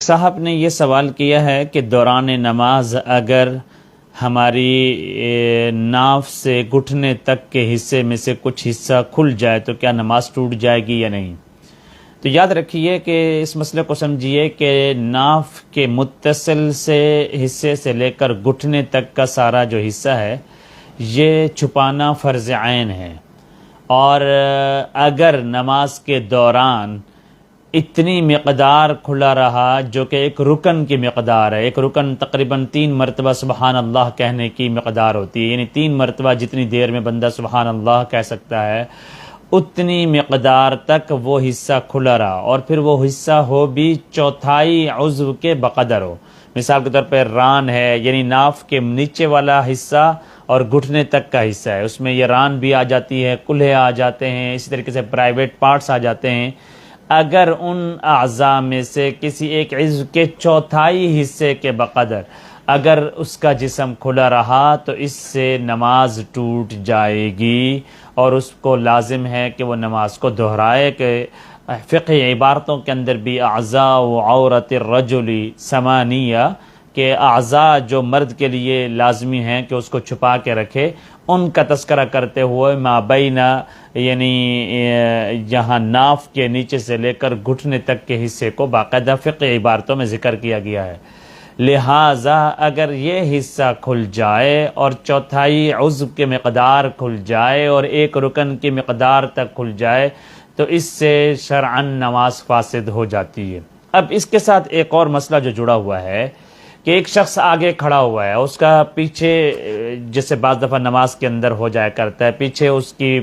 صاحب نے یہ سوال کیا ہے کہ دوران نماز اگر ہماری ناف سے گھٹنے تک کے حصے میں سے کچھ حصہ کھل جائے تو کیا نماز ٹوٹ جائے گی یا نہیں؟ تو یاد رکھیے کہ اس مسئلے کو سمجھیے کہ ناف کے متصل سے حصے سے لے کر گھٹنے تک کا سارا جو حصہ ہے یہ چھپانا فرض عین ہے، اور اگر نماز کے دوران اتنی مقدار کھلا رہا جو کہ ایک رکن کی مقدار ہے، ایک رکن تقریباً 3 مرتبہ سبحان اللہ کہنے کی مقدار ہوتی ہے، یعنی 3 مرتبہ جتنی دیر میں بندہ سبحان اللہ کہہ سکتا ہے اتنی مقدار تک وہ حصہ کھلا رہا، اور پھر وہ حصہ ہو بھی چوتھائی عضو کے بقدر ہو۔ مثال کے طور پہ ران ہے، یعنی ناف کے نیچے والا حصہ اور گھٹنے تک کا حصہ ہے، اس میں یہ ران بھی آ جاتی ہے، کلہے آ جاتے ہیں، اسی طریقے سے پرائیویٹ پارٹس آ جاتے ہیں۔ اگر ان اعضاء میں سے کسی ایک عضو کے چوتھائی حصے کے بقدر اگر اس کا جسم کھلا رہا تو اس سے نماز ٹوٹ جائے گی، اور اس کو لازم ہے کہ وہ نماز کو دہرائے۔ کہ فقہی عبارتوں کے اندر بھی اعضاء و عورت الرجل ثمانیہ، کہ اعضاء جو مرد کے لیے لازمی ہیں کہ اس کو چھپا کے رکھے، ان کا تذکرہ کرتے ہوئے مابین یعنی یہاں ناف کے نیچے سے لے کر گھٹنے تک کے حصے کو باقاعدہ فقہی عبارتوں میں ذکر کیا گیا ہے۔ لہٰذا اگر یہ حصہ کھل جائے اور چوتھائی عضو کے مقدار کھل جائے اور ایک رکن کی مقدار تک کھل جائے تو اس سے شرعاً نماز فاسد ہو جاتی ہے۔ اب اس کے ساتھ ایک اور مسئلہ جو جڑا ہوا ہے کہ ایک شخص آگے کھڑا ہوا ہے، اس کا پیچھے جیسے بعض دفعہ نماز کے اندر ہو جایا کرتا ہے، پیچھے اس کی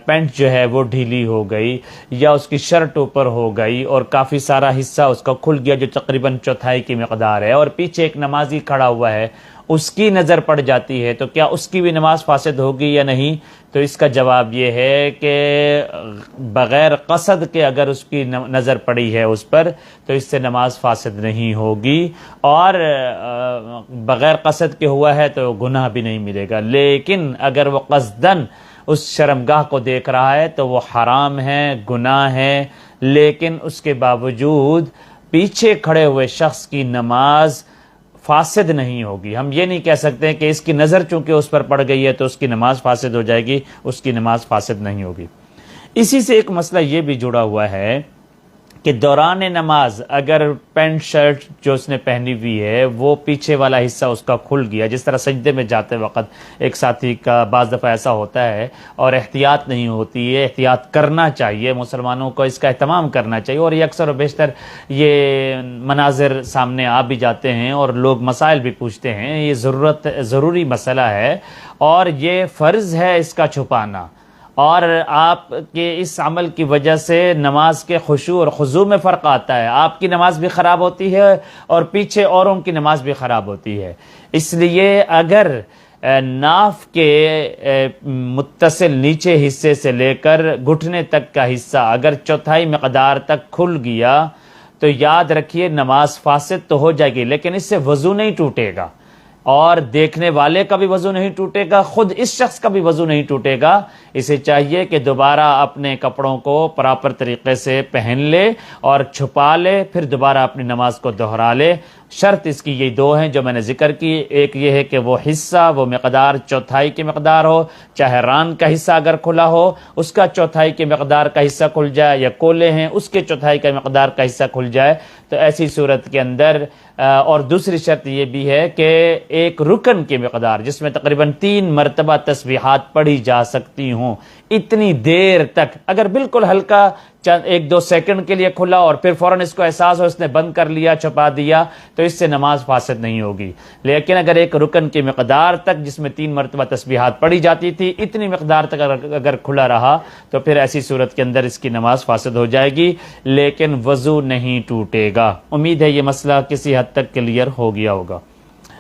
پینٹ جو ہے وہ ڈھیلی ہو گئی یا اس کی شرٹ اوپر ہو گئی اور کافی سارا حصہ اس کا کھل گیا جو تقریباً چوتھائی کی مقدار ہے، اور پیچھے ایک نمازی کھڑا ہوا ہے، اس کی نظر پڑ جاتی ہے، تو کیا اس کی بھی نماز فاسد ہوگی یا نہیں؟ تو اس کا جواب یہ ہے کہ بغیر قصد کے اگر اس کی نظر پڑی ہے اس پر تو اس سے نماز فاسد نہیں ہوگی، اور بغیر قصد کے ہوا ہے تو گناہ بھی نہیں ملے گا۔ لیکن اگر وہ قصداً اس شرمگاہ کو دیکھ رہا ہے تو وہ حرام ہے، گناہ ہے، لیکن اس کے باوجود پیچھے کھڑے ہوئے شخص کی نماز فاسد نہیں ہوگی۔ ہم یہ نہیں کہہ سکتے کہ اس کی نظر چونکہ اس پر پڑ گئی ہے تو اس کی نماز فاسد ہو جائے گی، اس کی نماز فاسد نہیں ہوگی۔ اسی سے ایک مسئلہ یہ بھی جڑا ہوا ہے کہ دوران نماز اگر پینٹ شرٹ جو اس نے پہنی ہوئی ہے وہ پیچھے والا حصہ اس کا کھل گیا، جس طرح سجدے میں جاتے وقت ایک ساتھی کا بعض دفعہ ایسا ہوتا ہے اور احتیاط نہیں ہوتی ہے، احتیاط کرنا چاہیے، مسلمانوں کو اس کا اہتمام کرنا چاہیے، اور یہ اکثر و بیشتر یہ مناظر سامنے آ بھی جاتے ہیں اور لوگ مسائل بھی پوچھتے ہیں، یہ ضروری مسئلہ ہے اور یہ فرض ہے اس کا چھپانا، اور آپ کے اس عمل کی وجہ سے نماز کے خشوع اور خضوع میں فرق آتا ہے، آپ کی نماز بھی خراب ہوتی ہے اور پیچھے اوروں کی نماز بھی خراب ہوتی ہے۔ اس لیے اگر ناف کے متصل نیچے حصے سے لے کر گھٹنے تک کا حصہ اگر چوتھائی مقدار تک کھل گیا تو یاد رکھیے نماز فاسد تو ہو جائے گی، لیکن اس سے وضو نہیں ٹوٹے گا، اور دیکھنے والے کا بھی وضو نہیں ٹوٹے گا، خود اس شخص کا بھی وضو نہیں ٹوٹے گا۔ اسے چاہیے کہ دوبارہ اپنے کپڑوں کو پراپر طریقے سے پہن لے اور چھپا لے، پھر دوبارہ اپنی نماز کو دہرا لے۔ شرط اس کی یہ 2 ہیں جو میں نے ذکر کی، ایک یہ ہے کہ وہ حصہ وہ مقدار چوتھائی کی مقدار ہو، چاہے ران کا حصہ اگر کھلا ہو اس کا چوتھائی کی مقدار کا حصہ کھل جائے، یا کولے ہیں اس کے چوتھائی کا مقدار کا حصہ کھل جائے، تو ایسی صورت کے اندر اور دوسری شرط یہ بھی ہے کہ ایک رکن کی مقدار جس میں تقریباً 3 مرتبہ تسبیحات پڑھی جا سکتی ہوں، اتنی دیر تک اگر بالکل ہلکا 1-2 سیکنڈ کے لیے کھلا اور پھر فوراً اس کو احساس ہو اس نے بند کر لیا، چھپا دیا، تو اس سے نماز فاسد نہیں ہوگی۔ لیکن اگر ایک رکن کی مقدار تک جس میں 3 مرتبہ تسبیحات پڑھی جاتی تھی اتنی مقدار تک اگر کھلا رہا تو پھر ایسی صورت کے اندر اس کی نماز فاسد ہو جائے گی، لیکن وضو نہیں ٹوٹے گا۔ امید ہے یہ مسئلہ کسی حد تک کلیئر ہو گیا ہوگا۔